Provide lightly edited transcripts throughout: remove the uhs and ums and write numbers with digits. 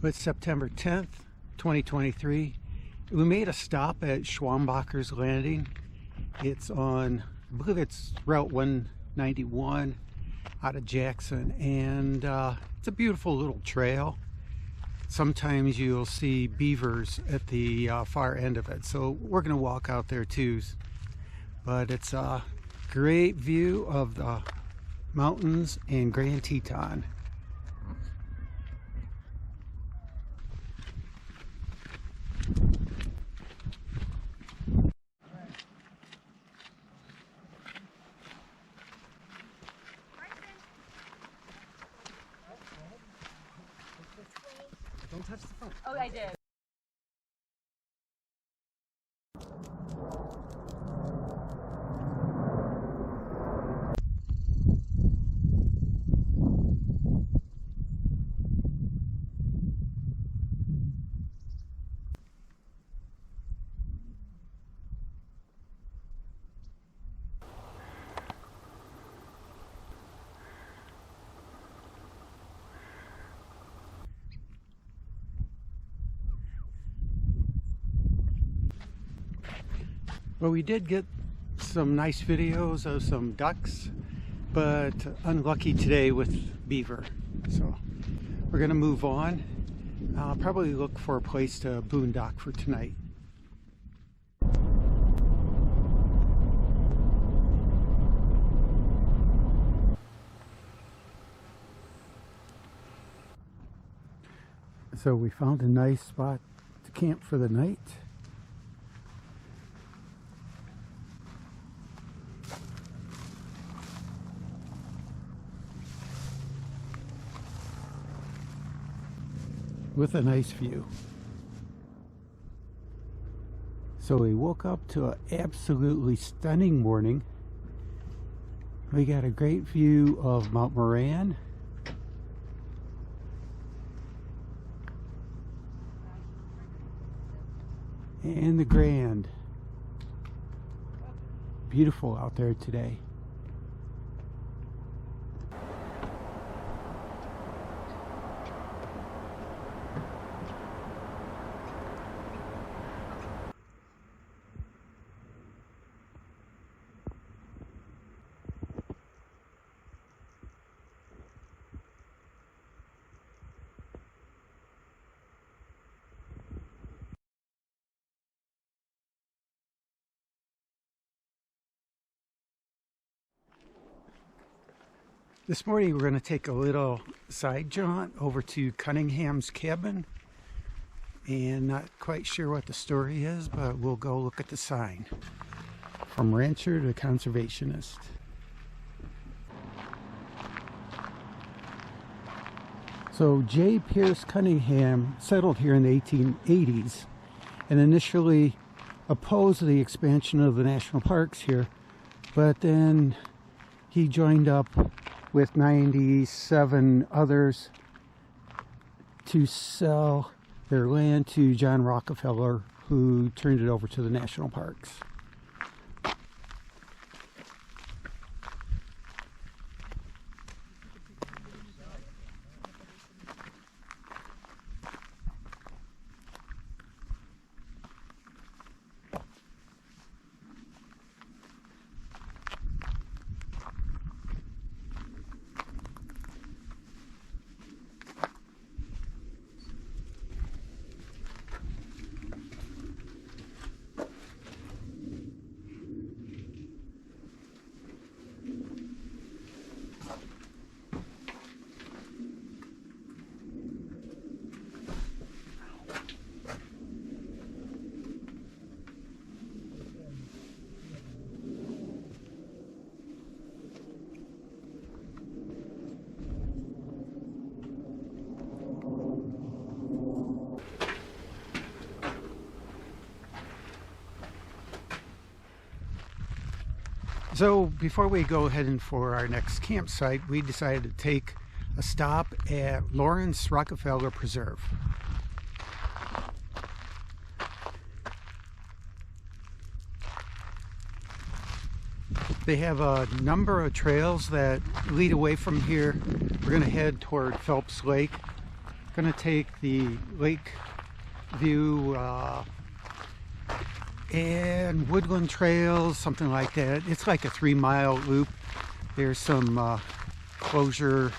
It's September 10th, 2023. We made a stop at Schwabacher's Landing. It's on, I believe it's Route 191 out of Jackson, and it's a beautiful little trail. Sometimes you'll see beavers at the far end of it, so we're going to walk out there too. But it's a great view of the mountains and Grand Teton. Don't touch the phone. Oh, I did. Well, we did get some nice videos of some ducks, but unlucky today with beaver. So we're going to move on. I'll probably look for a place to boondock for tonight. So we found a nice spot to camp for the night. With a nice view. So we woke up to an absolutely stunning morning. We got a great view of Mount Moran. And the Grand. Beautiful out there today. This morning we're going to take a little side jaunt over to Cunningham's cabin, and not quite sure what the story is, but we'll go look at the sign. From rancher to conservationist. So J. Pierce Cunningham settled here in the 1880s and initially opposed the expansion of the national parks here, but then he joined up with 97 others to sell their land to John Rockefeller, who turned it over to the national parks. So before we go heading for our next campsite, we decided to take a stop at Laurence Rockefeller Preserve. They have a number of trails that lead away from here. We're going to head toward Phelps Lake, Gonna take the lake view and woodland trails, something like that. It's like a 3-mile loop. There's some closure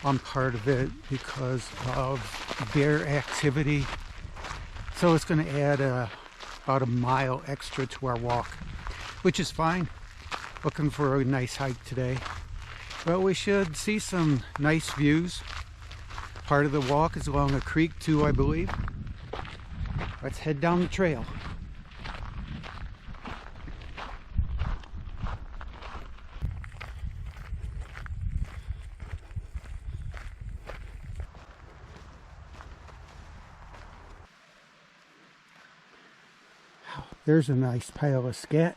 on part of it because of bear activity. So it's going to add about a mile extra to our walk, which is fine. Looking for a nice hike today. Well, we should see some nice views. Part of the walk is along a creek too, I believe. Let's head down the trail. There's a nice pile of scat.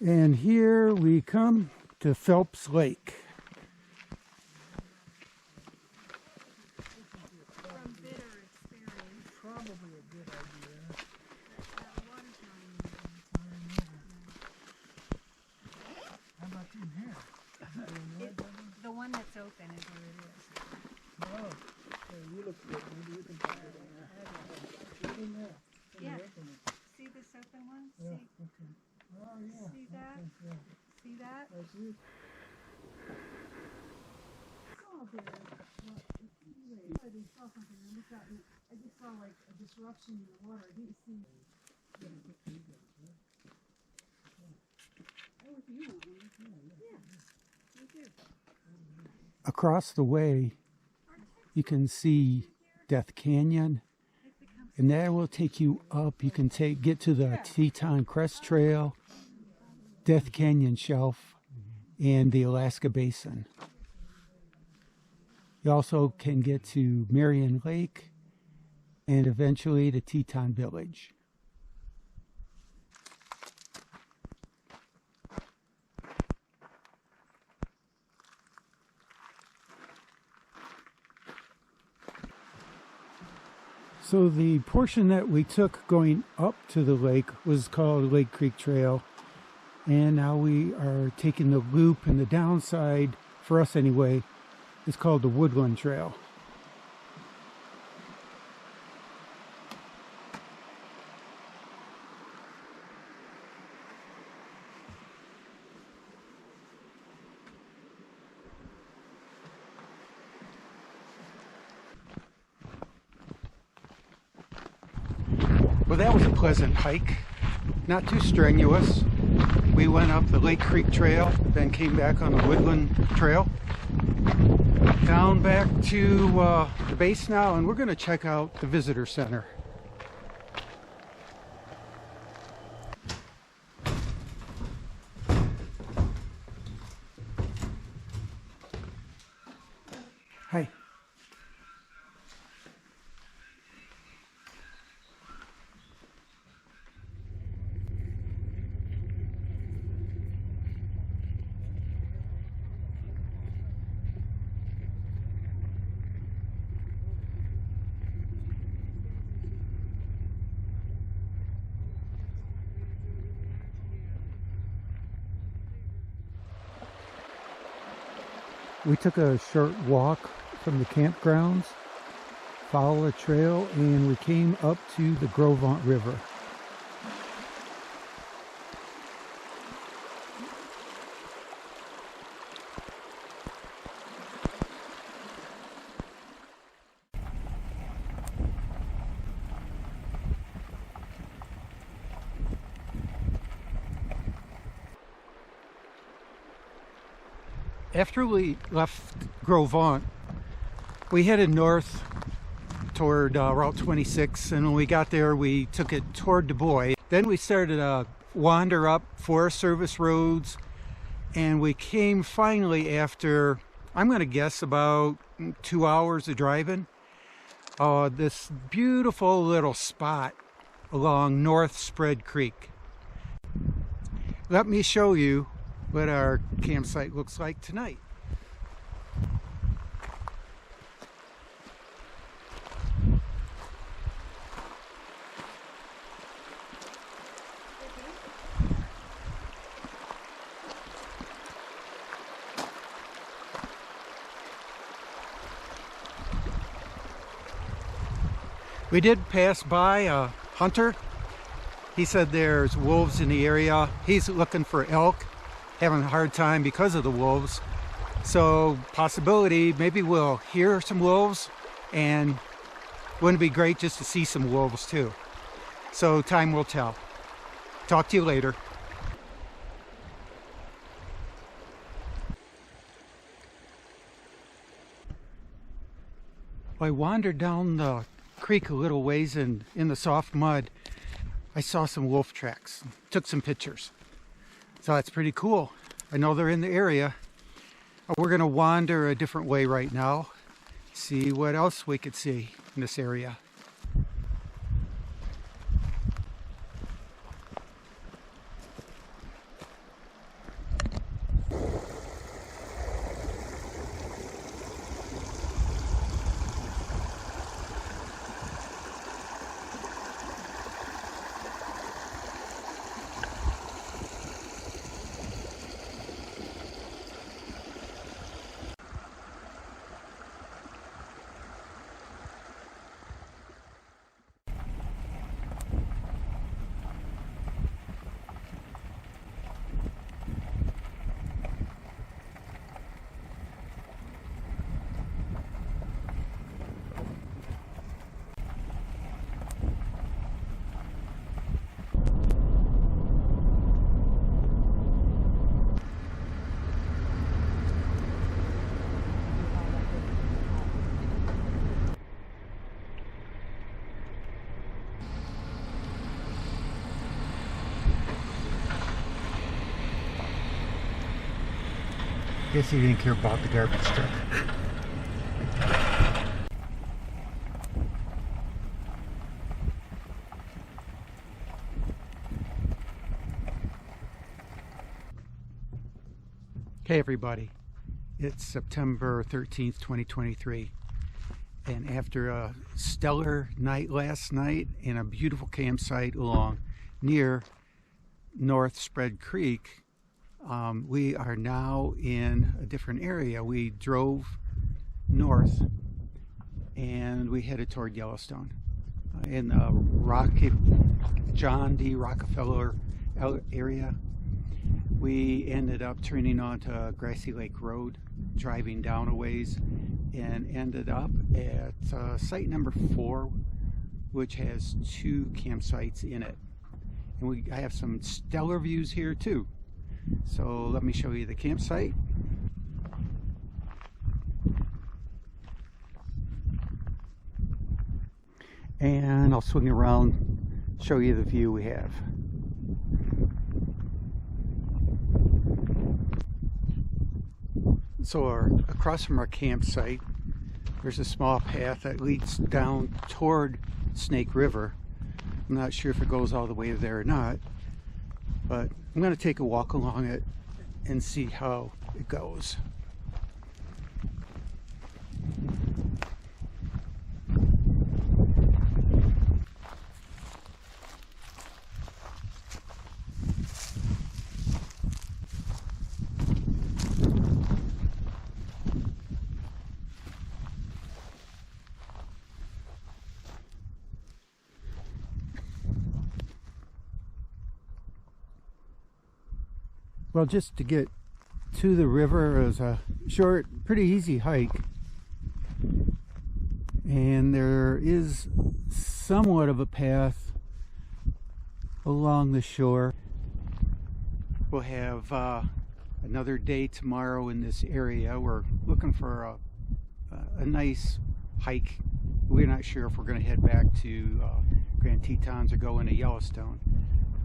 And here we come to Phelps Lake. From bitter experience. Probably a good idea. That water's not even How about in here? the one that's open is where it is. Oh, yeah, you look good. Maybe you can put it in there. In there. Yeah. See this open one? Yeah. See, Okay. Oh, yeah. see that? Okay, yeah. See that? I see. Oh, there. I just saw something. I looked out and I just saw like a disruption in the water. I didn't see. I was you on one. Yeah. Me too. Across the way, you can see Death Canyon, and that will take you up. You can get to the Teton Crest Trail, Death Canyon Shelf, and the Alaska Basin. You also can get to Marion Lake and eventually to Teton Village. So the portion that we took going up to the lake was called Lake Creek Trail, and now we are taking the loop, and the downside, for us anyway, is called the Woodland Trail. Well, that was a pleasant hike, not too strenuous. We went up the Lake Creek Trail, then came back on the Woodland Trail. Down back to the base now, and we're going to check out the visitor center. Hi. We took a short walk from the campgrounds, followed a trail, and we came up to the Gros Ventre River. After we left Gros Ventre, we headed north toward Route 26, and when we got there, we took it toward Du Bois. Then we started to wander up Forest Service roads, and we came finally after, I'm going to guess, about 2 hours of driving, this beautiful little spot along North Spread Creek. Let me show you what our campsite looks like tonight. We did pass by a hunter. He said there's wolves in the area. He's looking for elk, having a hard time because of the wolves. So possibility, maybe we'll hear some wolves, and wouldn't it be great just to see some wolves too? So time will tell. Talk to you later. I wandered down the creek a little ways, and in the soft mud I saw some wolf tracks. Took some pictures. So that's pretty cool. I know they're in the area. We're going to wander a different way right now. See what else we could see in this area. Guess he didn't care about the garbage truck. Hey everybody, it's September 13th, 2023, and after a stellar night last night in a beautiful campsite along near North Spread Creek, we are now in a different area. We drove north and we headed toward Yellowstone in the John D. Rockefeller area. We ended up turning onto Grassy Lake Road, driving down a ways, and ended up at site number 4, which has 2 campsites in it. And I have some stellar views here too. So let me show you the campsite. And I'll swing around, show you the view we have. So across from our campsite, there's a small path that leads down toward Snake River. I'm not sure if it goes all the way there or not, but I'm going to take a walk along it and see how it goes. Well, just to get to the river is a short, pretty easy hike. And there is somewhat of a path along the shore. We'll have another day tomorrow in this area. We're looking for a nice hike. We're not sure if we're going to head back to Grand Tetons or go into Yellowstone.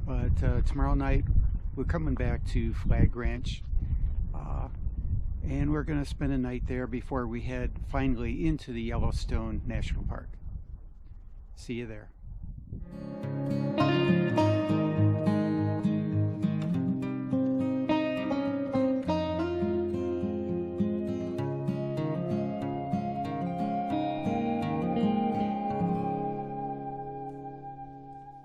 But tomorrow night, we're coming back to Flag Ranch, and we're going to spend a night there before we head finally into the Yellowstone National Park. See you there.